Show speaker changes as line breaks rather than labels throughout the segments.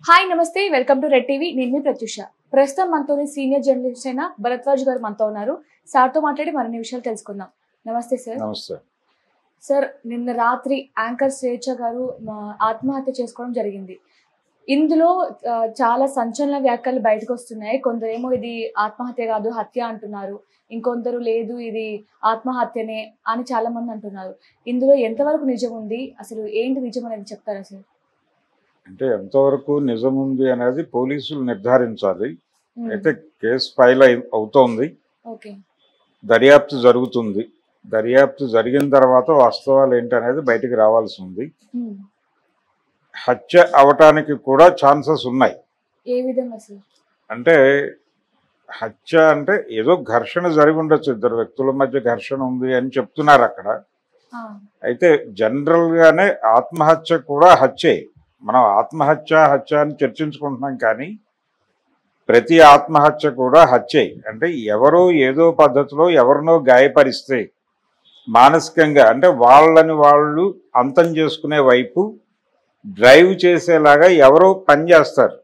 Hi నమస్తే welcome to red TV నేను మీ ప్రత్యూష ప్రస్తుతం మనతోని సీనియర్ జర్నలిస్ట్ అయిన భరద్వాజ్ గారు మనతో ఉన్నారు సార్తో మాట్లాడి మరిన్ని విషయాలు తెలుసుకుందాం నమస్తే సార్
నమస్తే
సార్ నిన్న రాత్రి యాంకర్ స్వేచ్ఛ గారు ఆత్మహత్య చేసుకోవడం జరిగింది ఇందులో చాలా సంచలన వ్యాఖ్యలు బయటకు వస్తున్నాయి కొందరేమో ఇది ఆత్మహత్య కాదు హత్య అంటున్నారు ఇంకొందరు లేదు ఇది ఆత్మహత్యనే అని చాలా మంది అంటున్నారు ఇందులో ఎంతవరకు నిజం ఉంది అసలు ఏంటి నిజం అనేది చెప్తారా సార్
అంటే ఎంతవరకు నిజం ఉంది అనేది పోలీసులు నిర్ధారించాలి అయితే కేసు ఫైల్ అవుతోంది
ఓకే
దర్యాప్తు జరుగుతుంది దర్యాప్తు జరిగిన తర్వాత వాస్తవాలు ఏంటనేది బయటికి రావాల్సి ఉంది హత్య అవటానికి కూడా ఛాన్సెస్ ఉన్నాయి
ఏ విధంగా సార్
అంటే హత్య అంటే ఏదో ఘర్షణ జరిగి ఉండొచ్చు ఇద్దరు వ్యక్తుల మధ్య ఘర్షణ ఉంది అని చెప్తున్నారు అక్కడ అయితే జనరల్గానే ఆత్మహత్య కూడా హత్యే మనం ఆత్మహత్య అని చర్చించుకుంటున్నాం కానీ ప్రతి ఆత్మహత్య కూడా హత్యే అంటే ఎవరో ఏదో పద్ధతిలో ఎవరినో గాయపరిస్తే మానసికంగా అంటే వాళ్ళని వాళ్ళు అంతం చేసుకునే వైపు డ్రైవ్ చేసేలాగా ఎవరో పని చేస్తారు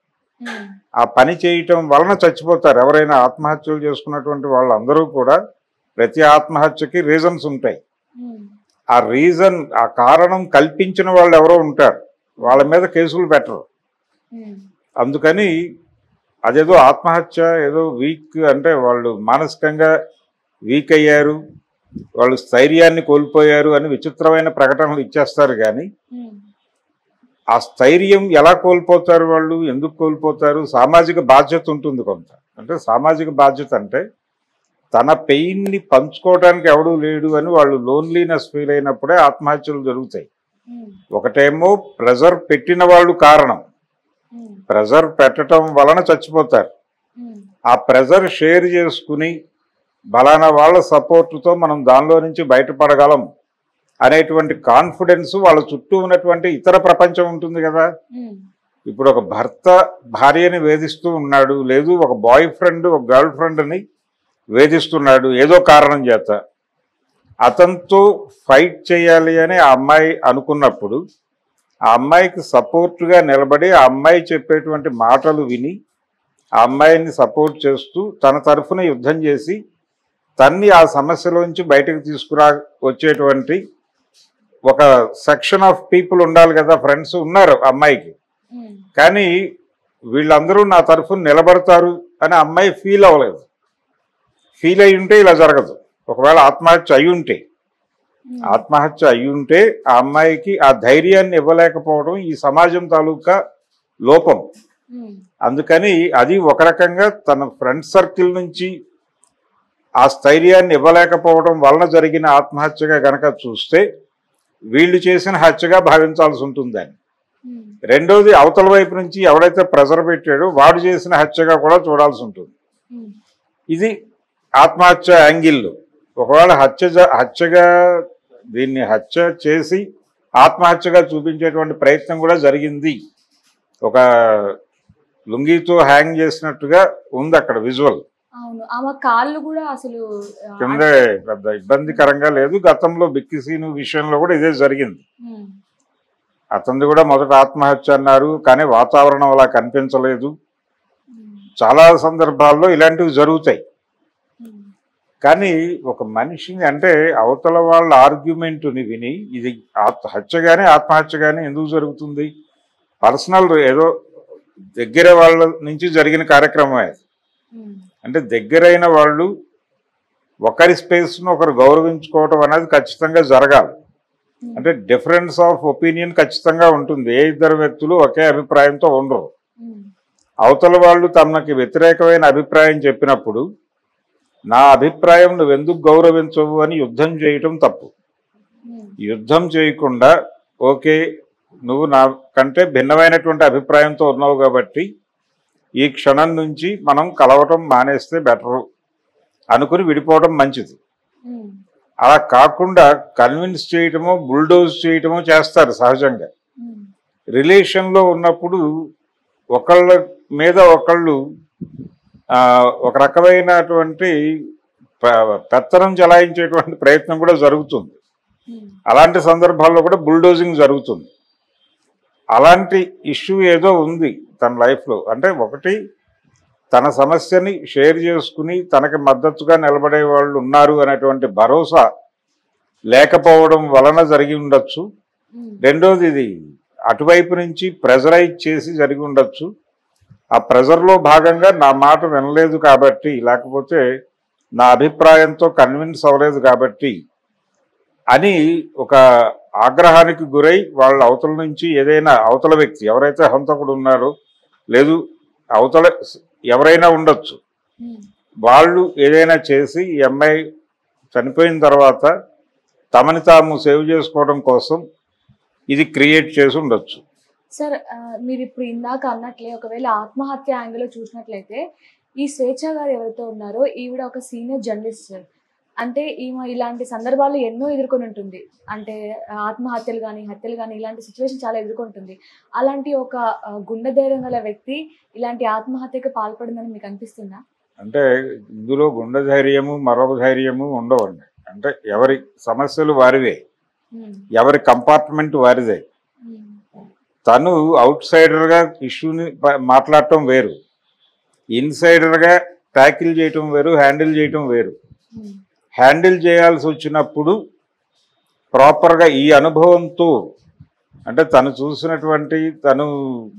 ఆ పని చేయటం వలన చచ్చిపోతారు ఎవరైనా ఆత్మహత్యలు చేసుకున్నటువంటి వాళ్ళందరూ కూడా ప్రతి ఆత్మహత్యకి రీజన్స్ ఉంటాయి ఆ రీజన్ ఆ కారణం కల్పించిన వాళ్ళు ఎవరో ఉంటారు వాళ్ళ మీద కేసులు పెట్టరు అందుకని అదేదో ఆత్మహత్య ఏదో వీక్ అంటే వాళ్ళు మానసికంగా వీక్ అయ్యారు వాళ్ళు స్థైర్యాన్ని కోల్పోయారు అని విచిత్రమైన ప్రకటనలు ఇచ్చేస్తారు కానీ ఆ స్థైర్యం ఎలా కోల్పోతారు వాళ్ళు ఎందుకు కోల్పోతారు సామాజిక బాధ్యత ఉంటుంది కొంత అంటే సామాజిక బాధ్యత అంటే తన పెయిన్ని పంచుకోవడానికి ఎవడూ లేడు అని వాళ్ళు లోన్లీనెస్ ఫీల్ అయినప్పుడే ఆత్మహత్యలు జరుగుతాయి ఒకటేమో ప్రెజర్ పెట్టిన వాళ్ళు కారణం ప్రెజర్ పెట్టడం వలన చచ్చిపోతారు ఆ ప్రెజర్ షేర్ చేసుకుని బలానా వాళ్ళ సపోర్టుతో మనం దానిలో నుంచి బయటపడగలం అనేటువంటి కాన్ఫిడెన్స్ వాళ్ళ చుట్టూ ఉన్నటువంటి ఇతర ప్రపంచం ఉంటుంది కదా ఇప్పుడు ఒక భర్త భార్యని వేధిస్తూ ఉన్నాడు లేదు ఒక బాయ్ ఫ్రెండ్ ఒక గర్ల్ ఫ్రెండ్ని వేధిస్తున్నాడు ఏదో కారణం చేత అతనితో ఫైట్ చేయాలి అని ఆ అమ్మాయి అనుకున్నప్పుడు ఆ అమ్మాయికి సపోర్ట్గా నిలబడి ఆ అమ్మాయి చెప్పేటువంటి మాటలు విని ఆ అమ్మాయిని సపోర్ట్ చేస్తూ తన తరఫున యుద్ధం చేసి తన్ని ఆ సమస్యలోంచి బయటకు తీసుకురా వచ్చేటువంటి ఒక సెక్షన్ ఆఫ్ పీపుల్ ఉండాలి కదా ఫ్రెండ్స్ ఉన్నారు అమ్మాయికి కానీ వీళ్ళందరూ నా తరఫున నిలబడతారు అని అమ్మాయి ఫీల్ అవ్వలేదు ఫీల్ అయి ఉంటే ఇలా జరగదు ఒకవేళ ఆత్మహత్య అయి ఉంటే ఆ అమ్మాయికి ఆ ధైర్యాన్ని ఇవ్వలేకపోవడం ఈ సమాజం తాలూకా లోపం అందుకని అది ఒక రకంగా తన ఫ్రెండ్ సర్కిల్ నుంచి ఆ స్థైర్యాన్ని ఇవ్వలేకపోవడం వలన జరిగిన ఆత్మహత్యగా గనక చూస్తే వీళ్ళు చేసిన హత్యగా భావించాల్సి ఉంటుందని రెండోది అవతల వైపు నుంచి ఎవడైతే ప్రెజర్ పెట్టాడో వాడు చేసిన హత్యగా కూడా చూడాల్సి ఉంటుంది ఇది ఆత్మహత్య యాంగిల్లో ఒకవేళ హత్యగా దీన్ని హత్య చేసి ఆత్మహత్యగా చూపించేటువంటి ప్రయత్నం కూడా జరిగింది ఒక లుంగీతో హ్యాంగ్ చేసినట్టుగా ఉంది అక్కడ విజువల్ కింద పెద్ద ఇబ్బందికరంగా లేదు గతంలో బిక్కిసీను విషయంలో కూడా ఇదే జరిగింది అతనిది కూడా మొదట ఆత్మహత్య అన్నారు కానీ వాతావరణం అలా కనిపించలేదు చాలా సందర్భాల్లో ఇలాంటివి జరుగుతాయి కానీ ఒక మనిషిని అంటే అవతల వాళ్ళ ఆర్గ్యుమెంట్ని విని ఇది హత్యగానే ఆత్మహత్యగానే ఎందుకు జరుగుతుంది పర్సనల్ ఏదో దగ్గర వాళ్ళ నుంచి జరిగిన కార్యక్రమమే అంటే దగ్గరైన వాళ్ళు ఒకరి స్పేస్ను ఒకరు గౌరవించుకోవటం అనేది ఖచ్చితంగా జరగాలి అంటే డిఫరెన్స్ ఆఫ్ ఒపీనియన్ ఖచ్చితంగా ఉంటుంది ఏ ఇద్దరు వ్యక్తులు ఒకే అభిప్రాయంతో ఉండరు అవతల వాళ్ళు తమకి వ్యతిరేకమైన అభిప్రాయం చెప్పినప్పుడు నా అభిప్రాయం నువ్వెందుకు గౌరవించవు అని యుద్ధం చేయటం తప్పు యుద్ధం చేయకుండా ఓకే నువ్వు నా కంటే భిన్నమైనటువంటి అభిప్రాయంతో ఉన్నావు కాబట్టి ఈ క్షణం నుంచి మనం కలవటం మానేస్తే బెటరు అనుకుని విడిపోవడం మంచిది అలా కాకుండా కన్విన్స్ చేయటమో బుల్డోజ్ చేయటమో చేస్తారు సహజంగా రిలేషన్లో ఉన్నప్పుడు ఒకళ్ళ మీద ఒకళ్ళు ఒక రకమైనటువంటి పెత్తనం చలాయించేటువంటి ప్రయత్నం కూడా జరుగుతుంది అలాంటి సందర్భాల్లో కూడా బుల్డోజింగ్ జరుగుతుంది అలాంటి ఇష్యూ ఏదో ఉంది తన లైఫ్లో. అంటే ఒకటి, తన సమస్యని షేర్ చేసుకుని తనకి మద్దతుగా నిలబడే వాళ్ళు ఉన్నారు అనేటువంటి భరోసా లేకపోవడం వలన జరిగి ఉండొచ్చు. రెండోది, ఇది అటువైపు నుంచి ప్రెజరైజ్ చేసి జరిగి ఉండొచ్చు. ఆ ప్రెజర్లో భాగంగా నా మాట వినలేదు కాబట్టి, లేకపోతే నా అభిప్రాయంతో కన్విన్స్ అవ్వలేదు కాబట్టి అని ఒక ఆగ్రహానికి గురై వాళ్ళ అవతల నుంచి ఏదైనా, అవతల వ్యక్తి ఎవరైతే హంతకుడు ఉన్నారో, లేదు అవతల ఎవరైనా ఉండొచ్చు, వాళ్ళు ఏదైనా చేసి ఈ అమ్మాయి చనిపోయిన తర్వాత తమని తాము సేవ్ చేసుకోవడం కోసం ఇది క్రియేట్ చేసి ఉండొచ్చు.
సార్, మీరు ఇప్పుడు ఇందాక అన్నట్లే ఒకవేళ ఆత్మహత్య యాంగిల్లో చూసినట్లయితే ఈ స్వేచ్ఛ గారు ఎవరైతే ఉన్నారో ఈవిడ ఒక సీనియర్ జర్నలిస్ట్ సార్. అంటే ఈమె ఇలాంటి సందర్భాలు ఎన్నో ఎదుర్కొని ఉంటుంది. అంటే ఆత్మహత్యలు కానీ, హత్యలు కానీ, ఇలాంటి సిచ్యువేషన్ చాలా ఎదుర్కొంటుంది. అలాంటి ఒక గుండె ధైర్యం గల వ్యక్తి ఇలాంటి ఆత్మహత్యకు పాల్పడిందని మీకు అనిపిస్తుందా?
అంటే ఇందులో గుండె ధైర్యము మరొక ధైర్యము ఉండవండి. అంటే ఎవరి సమస్యలు వారివే, ఎవరి కంపార్ట్మెంట్ వారిదే. తను అవుట్ సైడర్గా ఇష్యూని మాట్లాడటం వేరు, ఇన్సైడర్గా ట్యాకిల్ చేయటం వేరు, హ్యాండిల్ చేయటం వేరు. హ్యాండిల్ చేయాల్సి వచ్చినప్పుడు ప్రాపర్గా ఈ అనుభవంతో, అంటే తను చూసినటువంటి, తను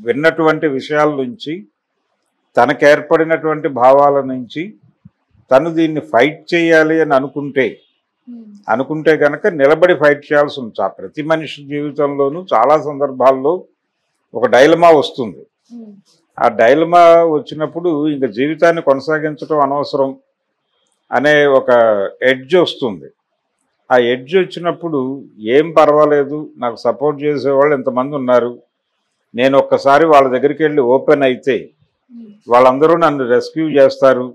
విన్నటువంటి విషయాల నుంచి, తనకు ఏర్పడినటువంటి భావాల నుంచి తను దీన్ని ఫైట్ చేయాలి అని అనుకుంటే కనుక నిలబడి ఫైట్ చేయాల్సి ఉంది. ప్రతి మనిషి జీవితంలోనూ చాలా సందర్భాల్లో ఒక డైలమా వస్తుంది. ఆ డైలమా వచ్చినప్పుడు ఇంకా జీవితాన్ని కొనసాగించడం అనవసరం అనే ఒక ఎడ్జ్ వస్తుంది. ఆ ఎడ్జ్ వచ్చినప్పుడు ఏం పర్వాలేదు, నాకు సపోర్ట్ చేసేవాళ్ళు ఎంతమంది ఉన్నారు, నేను ఒక్కసారి వాళ్ళ దగ్గరికి వెళ్ళి ఓపెన్ అయితే వాళ్ళందరూ నన్ను రెస్క్యూ చేస్తారు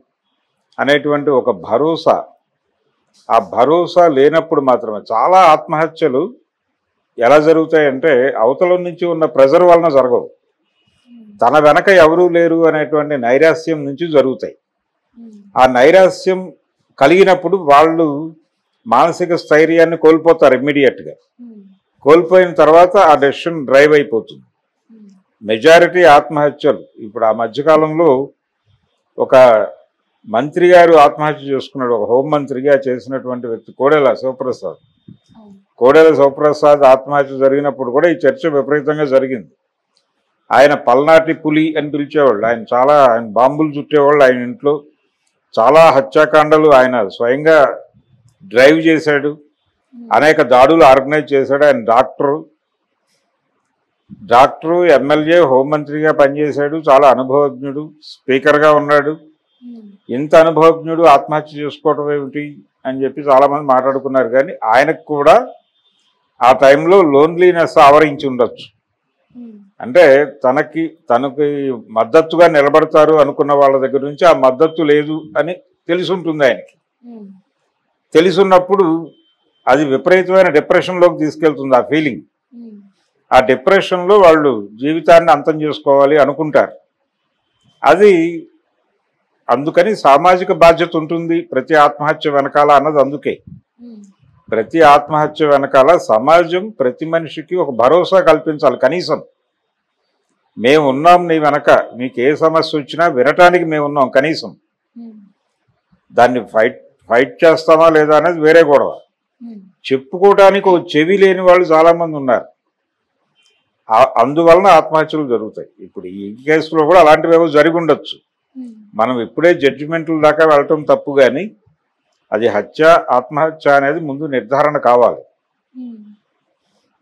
అనేటువంటి ఒక భరోసా. ఆ భరోసా లేనప్పుడు మాత్రమే చాలా ఆత్మహత్యలు ఎలా జరుగుతాయంటే అవతల నుంచి ఉన్న ప్రెజర్ వలన జరగవు, తన వెనక ఎవరూ లేరు అనేటువంటి నైరాస్యం నుంచి జరుగుతాయి. ఆ నైరాస్యం కలిగినప్పుడు వాళ్ళు మానసిక స్థైర్యాన్ని కోల్పోతారు ఇమ్మీడియట్గా. కోల్పోయిన తర్వాత ఆ డెసిషన్ డ్రైవ్ అయిపోతుంది. మెజారిటీ ఆత్మహత్యలు ఇప్పుడు ఆ మధ్యకాలంలో ఒక మంత్రి గారు ఆత్మహత్య చేసుకున్నాడు. ఒక హోంమంత్రిగా చేసినటువంటి వ్యక్తి కోడెల శివప్రసాద్. కోడెల శివప్రసాద్ ఆత్మహత్య జరిగినప్పుడు కూడా ఈ చర్చ విపరీతంగా జరిగింది. ఆయన పల్నాటి పులి అని పిలిచేవాళ్ళు. ఆయన బాంబులు చుట్టేవాళ్ళు. ఆయన ఇంట్లో చాలా హత్యాకాండలు ఆయన స్వయంగా డ్రైవ్ చేశాడు. అనేక దాడులు ఆర్గనైజ్ చేశాడు. ఆయన డాక్టరు, ఎమ్మెల్యే, హోంమంత్రిగా పనిచేశాడు. చాలా అనుభవజ్ఞుడు, స్పీకర్గా ఉన్నాడు. ఇంత అనుభవజ్ఞుడు ఆత్మహత్య చేసుకోవటం ఏమిటి అని చెప్పి చాలామంది మాట్లాడుకున్నారు. కానీ ఆయనకు కూడా ఆ టైంలో లోన్లీనెస్ ఆవరించి ఉండొచ్చు. అంటే తనకి మద్దతుగా నిలబడతారు అనుకున్న వాళ్ళ దగ్గర నుంచి ఆ మద్దతు లేదు అని తెలిసి ఉంటుంది ఆయనకి. తెలిసున్నప్పుడు అది విపరీతమైన డిప్రెషన్లోకి తీసుకెళ్తుంది ఆ ఫీలింగ్. ఆ డిప్రెషన్లో వాళ్ళు జీవితాన్ని అంతం చేసుకోవాలి అనుకుంటారు. అది అందుకని సామాజిక బాధ్యత ఉంటుంది ప్రతి ఆత్మహత్య వెనకాల అన్నది. అందుకే ప్రతి ఆత్మహత్య వెనకాల సమాజం ప్రతి మనిషికి ఒక భరోసా కల్పించాలి. కనీసం మేము ఉన్నాం నీ వెనక, మీకు ఏ సమస్య వచ్చినా వినటానికి మేము ఉన్నాం. కనీసం దాన్ని ఫైట్ చేస్తామా లేదా అనేది వేరే గొడవ. చెప్పుకోవడానికి ఒక చెవి లేని వాళ్ళు చాలామంది ఉన్నారు. అందువలన ఆత్మహత్యలు జరుగుతాయి. ఇప్పుడు ఈ కేసులో కూడా అలాంటివి ఏవో జరిగి ఉండొచ్చు. మనం ఇప్పుడే జడ్జిమెంట్ల దాకా వెళ్ళటం తప్పు. కానీ అది ఆత్మహత్య అనేది ముందు నిర్ధారణ కావాలి.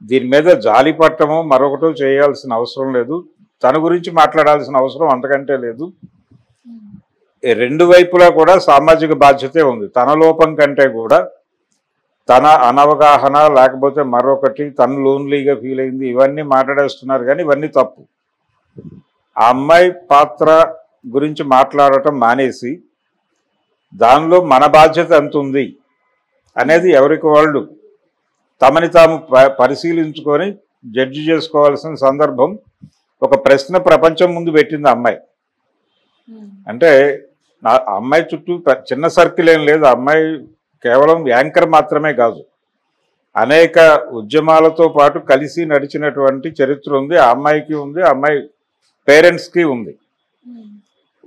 దీని మీద జాలి పట్టమో మరొకటో చేయాల్సిన అవసరం లేదు. తన గురించి మాట్లాడాల్సిన అవసరం అంతకంటే లేదు. రెండు వైపులా కూడా సామాజిక బాధ్యతే ఉంది. తన లోపం కంటే కూడా తన అనవగాహన, లేకపోతే మరొకటి, తను లోన్లీగా ఫీల్ అయింది, ఇవన్నీ మాట్లాడేస్తున్నారు. కానీ ఇవన్నీ తప్పు. ఆ అమ్మాయి పాత్ర గురించి మాట్లాడటం మానేసి దానిలో మన బాధ్యత ఎంత ఉంది అనేది ఎవరికి వాళ్ళు తమని తాము పరిశీలించుకొని జడ్జి చేసుకోవాల్సిన సందర్భం. ఒక ప్రశ్న ప్రపంచం ముందు పెట్టింది అమ్మాయి. అంటే అమ్మాయి చుట్టూ చిన్న సర్కిల్ ఏం లేదు. అమ్మాయి కేవలం యాంకర్ మాత్రమే కాదు. అనేక ఉద్యమాలతో పాటు కలిసి నడిచినటువంటి చరిత్ర ఉంది. ఆ అమ్మాయికి ఉంది, ఆ అమ్మాయి పేరెంట్స్కి ఉంది.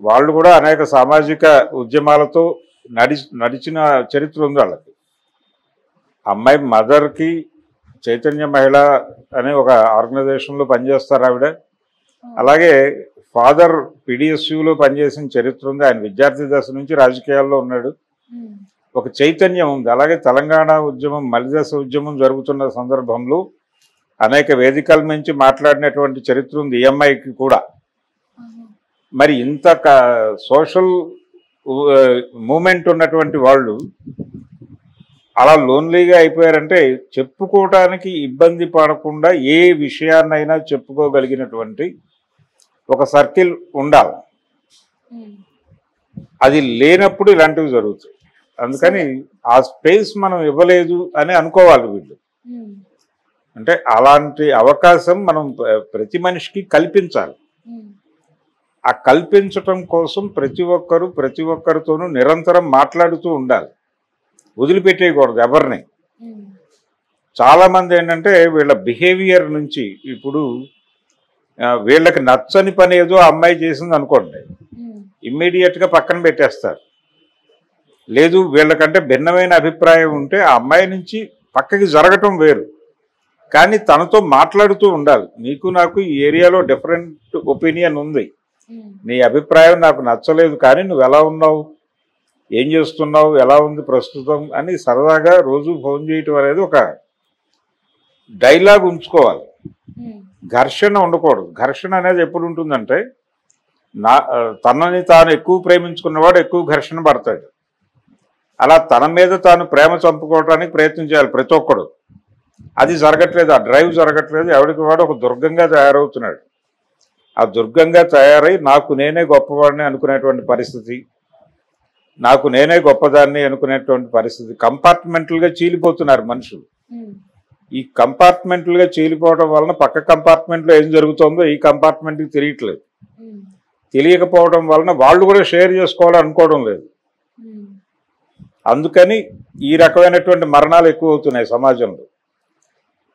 వాళ్ళు కూడా అనేక సామాజిక ఉద్యమాలతో నడిచిన చరిత్ర ఉంది వాళ్ళకి. అమ్మాయి మదర్కి చైతన్య మహిళ అనే ఒక ఆర్గనైజేషన్లో పనిచేస్తారు ఆవిడ. అలాగే ఫాదర్ పిడిఎస్యులో పనిచేసిన చరిత్ర ఉంది. ఆయన విద్యార్థి దశ నుంచి రాజకీయాల్లో ఉన్నాడు. ఒక చైతన్యం ఉంది. అలాగే తెలంగాణ ఉద్యమం, మలిదశ ఉద్యమం జరుగుతున్న సందర్భంలో అనేక వేదికల నుంచి మాట్లాడినటువంటి చరిత్ర ఉంది ఈఎంఐకి కూడా. మరి ఇంత సోషల్ మూమెంట్ ఉన్నటువంటి వాళ్ళు అలా లోన్లీగా అయిపోయారంటే చెప్పుకోవటానికి ఇబ్బంది పడకుండా ఏ విషయాన్నైనా చెప్పుకోగలిగినటువంటి ఒక సర్కిల్ ఉండాలి. అది లేనప్పుడు ఇలాంటివి జరుగుతాయి. అందుకని ఆ స్పేస్ మనం ఇవ్వలేదు అని అనుకోవాలి వీళ్ళు. అంటే అలాంటి అవకాశం మనం ప్రతి మనిషికి కల్పించాలి. ఆ కల్పించటం కోసం ప్రతి ఒక్కరితోనూ నిరంతరం మాట్లాడుతూ ఉండాలి, వదిలిపెట్టేయకూడదు ఎవరిని. చాలామంది ఏంటంటే వీళ్ళ బిహేవియర్ నుంచి ఇప్పుడు వీళ్ళకి నచ్చని పని ఏదో అమ్మాయి చేసింది అనుకోండి, ఇమ్మీడియట్గా పక్కన పెట్టేస్తారు. లేదు వీళ్ళకంటే భిన్నమైన అభిప్రాయం ఉంటే ఆ అమ్మాయి నుంచి పక్కకి జరగటం వేరు, కానీ తనతో మాట్లాడుతూ ఉండాలి. నీకు నాకు ఈ ఏరియాలో డిఫరెంట్ ఒపీనియన్ ఉంది, నీ అభిప్రాయం నాకు నచ్చలేదు, కానీ నువ్వు ఎలా ఉన్నావు, ఏం చేస్తున్నావు, ఎలా ఉంది ప్రస్తుతం అని సరదాగా రోజు ఫోన్ చేయటం అనేది ఒక డైలాగ్ ఉంచుకోవాలి. ఘర్షణ ఉండకూడదు. ఘర్షణ అనేది ఎప్పుడు ఉంటుందంటే తనని తాను ఎక్కువ ప్రేమించుకున్నవాడు ఎక్కువ ఘర్షణ పడతాడు. అలా తన మీద తాను ప్రేమ చంపుకోవడానికి ప్రయత్నం చేయాలి ప్రతి ఒక్కడు. అది జరగట్లేదు, ఆ డ్రైవ్ జరగట్లేదు. ఎవరికి వాడు ఒక దుర్గంగా తయారవుతున్నాడు. ఆ దుర్గంగా తయారై నాకు నేనే గొప్పవాడిని అనుకునేటువంటి పరిస్థితి, నాకు నేనే గొప్పదాన్ని అనుకునేటువంటి పరిస్థితి. కంపార్ట్మెంట్లుగా చీలిపోతున్నారు మనుషులు. ఈ కంపార్ట్మెంట్లుగా చీలిపోవడం వలన పక్క కంపార్ట్మెంట్లో ఏం జరుగుతుందో ఈ కంపార్ట్మెంట్కి తెలియట్లేదు. తెలియకపోవడం వలన వాళ్ళు కూడా షేర్ చేసుకోవాలనుకోవడం లేదు. అందుకని ఈ రకమైనటువంటి మరణాలు ఎక్కువ అవుతున్నాయి సమాజంలో.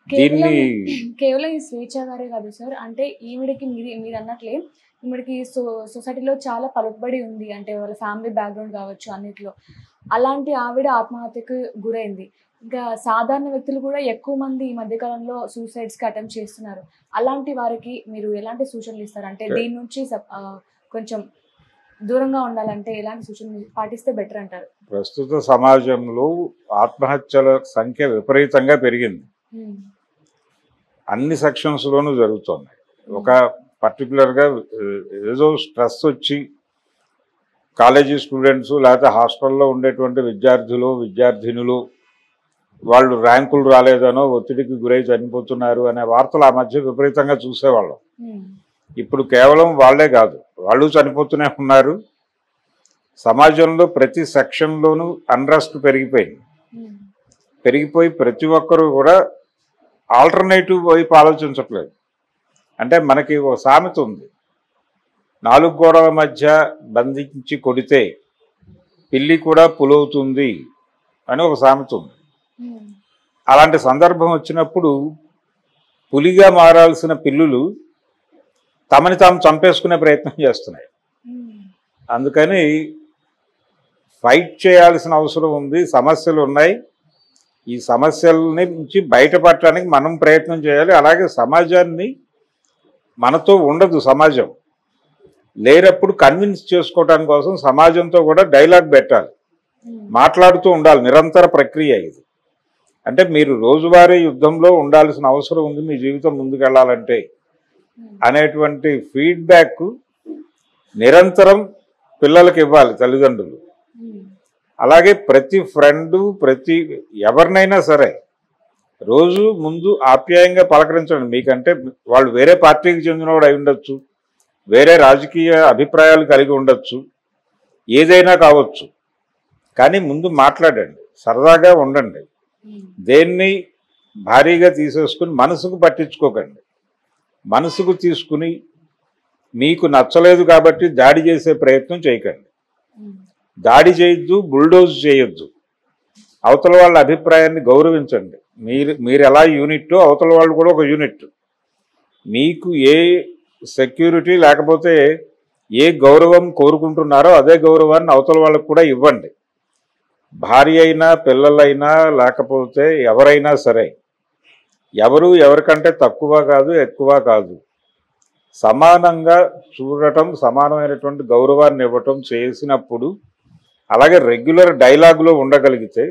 దీన్ని
కేవలం ఈ స్వేచ్ఛ గారే కాదు సార్, అంటే ఈవిడికి మీరు అన్నట్లే ఈవిడికి సొసైటీలో చాలా పలుకుబడి ఉంది, అంటే వాళ్ళ ఫ్యామిలీ బ్యాక్గ్రౌండ్ కావచ్చు అన్నిట్లో. అలాంటి ఆవిడ ఆత్మహత్యకు గురైంది. ఇంకా సాధారణ వ్యక్తులు కూడా ఎక్కువ మంది ఈ మధ్యకాలంలో సూసైడ్స్కి అటెంప్ట్ చేస్తున్నారు. అలాంటి వారికి మీరు ఎలాంటి సూచనలు ఇస్తారు? అంటే దీని నుంచి కొంచెం దూరంగా ఉండాలంటే ఎలాంటి సూచనలు పాటిస్తే బెటర్ అంటారు?
ప్రస్తుత సమాజంలో ఆత్మహత్యల సంఖ్య విపరీతంగా పెరిగింది. అన్ని సెక్షన్స్లోనూ జరుగుతున్నాయి. ఒక పర్టికులర్గా ఏదో స్ట్రెస్ వచ్చి కాలేజీ స్టూడెంట్స్ లేకపోతే హాస్టల్లో ఉండేటువంటి విద్యార్థినులు వాళ్ళు ర్యాంకులు రాలేదనో ఒత్తిడికి గురై చనిపోతున్నారు అనే వార్తలు ఆ మధ్య విపరీతంగా చూసేవాళ్ళం. ఇప్పుడు కేవలం వాళ్ళే కాదు, వాళ్ళు చనిపోతూనే ఉన్నారు. సమాజంలో ప్రతి సెక్షన్లోనూ అన్రెస్ట్ పెరిగిపోయి ప్రతి ఒక్కరూ కూడా ఆల్టర్నేటివ్ వైపు ఆలోచించట్లేదు. అంటే మనకి ఒక సామెత ఉంది, 4 గోడల మధ్య బంధించి కొడితే పిల్లి కూడా పులవుతుంది అని ఒక సామెత ఉంది. అలాంటి సందర్భం వచ్చినప్పుడు పులిగా మారాల్సిన పిల్లులు తమని తాము చంపేసుకునే ప్రయత్నం చేస్తున్నాయి. అందుకని ఫైట్ చేయాల్సిన అవసరం ఉంది. సమస్యలు ఉన్నాయి, ఈ సమస్యల నుంచి బయటపడటానికి మనం ప్రయత్నం చేయాలి. అలాగే సమాజాన్ని మనతో ఉండదు, సమాజం లేనప్పుడు కన్విన్స్ చేసుకోవడానికి కోసం సమాజంతో కూడా డైలాగ్ పెట్టాలి, మాట్లాడుతూ ఉండాలి. నిరంతర ప్రక్రియ ఇది. అంటే మీరు రోజువారీ యుద్ధంలో ఉండాల్సిన అవసరం ఉంది మీ జీవితం ముందుకెళ్ళాలంటే అనేటువంటి ఫీడ్బ్యాక్ నిరంతరం పిల్లలకి ఇవ్వాలి తల్లిదండ్రులు. అలాగే ప్రతి ఫ్రెండు ఎవరినైనా సరే రోజు ముందు ఆప్యాయంగా పలకరించండి. మీకంటే వాళ్ళు వేరే పార్టీకి చెందినవాడు అయి ఉండొచ్చు, వేరే రాజకీయ అభిప్రాయాలు కలిగి ఉండొచ్చు, ఏదైనా కావచ్చు, కానీ ముందు మాట్లాడండి, సరదాగా ఉండండి. దేన్ని భారీగా తీసేసుకుని మనసుకు పట్టించుకోకండి. మనసుకు తీసుకుని మీకు నచ్చలేదు కాబట్టి దాడి చేసే ప్రయత్నం చేయకండి. దాడి చేయొద్దు, బుల్డోజ్ చేయొద్దు. అవతల వాళ్ళ అభిప్రాయాన్ని గౌరవించండి. మీరు ఎలా యూనిట్ అవతల వాళ్ళు కూడా ఒక యూనిట్. మీకు ఏ సెక్యూరిటీ లేకపోతే ఏ గౌరవం కోరుకుంటున్నారో అదే గౌరవాన్ని అవతల వాళ్ళకు కూడా ఇవ్వండి. భార్య అయినా పిల్లలైనా లేకపోతే ఎవరైనా సరే ఎవరు ఎవరికంటే తక్కువ కాదు ఎక్కువ కాదు, సమానంగా చూడటం, సమానమైనటువంటి గౌరవాన్ని ఇవ్వటం చేసినప్పుడు, అలాగే రెగ్యులర్ డైలాగులో ఉండగలిగితే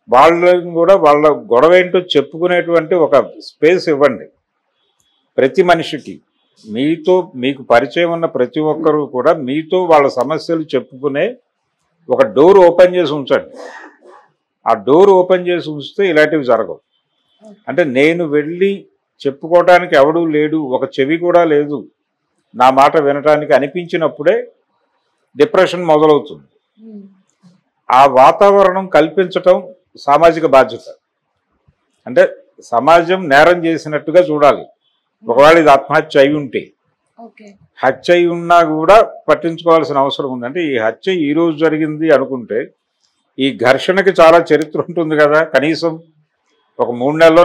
వాళ్ళని కూడా వాళ్ళ గొడవ ఏంటో చెప్పుకునేటువంటి ఒక స్పేస్ ఇవ్వండి. ప్రతి మనిషికి మీకు పరిచయం ఉన్న ప్రతి ఒక్కరూ కూడా మీతో వాళ్ళ సమస్యలు చెప్పుకునే ఒక డోర్ ఓపెన్ చేసి ఉంచండి. ఆ డోర్ ఓపెన్ చేసి ఉంచితే ఇలాంటివి జరగవు. అంటే నేను వెళ్ళి చెప్పుకోవడానికి ఎవడూ లేడు, ఒక చెవి కూడా లేదు నా మాట వినటానికి అనిపించినప్పుడే డిప్రెషన్ మొదలవుతుంది. ఆ వాతావరణం కల్పించటం సామాజిక బాధ్యత. అంటే సమాజం నేరం చేసినట్టుగా చూడాలి. ఒకవేళ ఇది ఆత్మహత్య అయి ఉంటే, హత్య అయి ఉన్నా కూడా పట్టించుకోవాల్సిన అవసరం ఉంది. అంటే ఈ హత్య ఈ రోజు జరిగింది అనుకుంటే ఈ ఘర్షణకి చాలా చరిత్ర ఉంటుంది కదా, కనీసం ఒక 3 నెలలో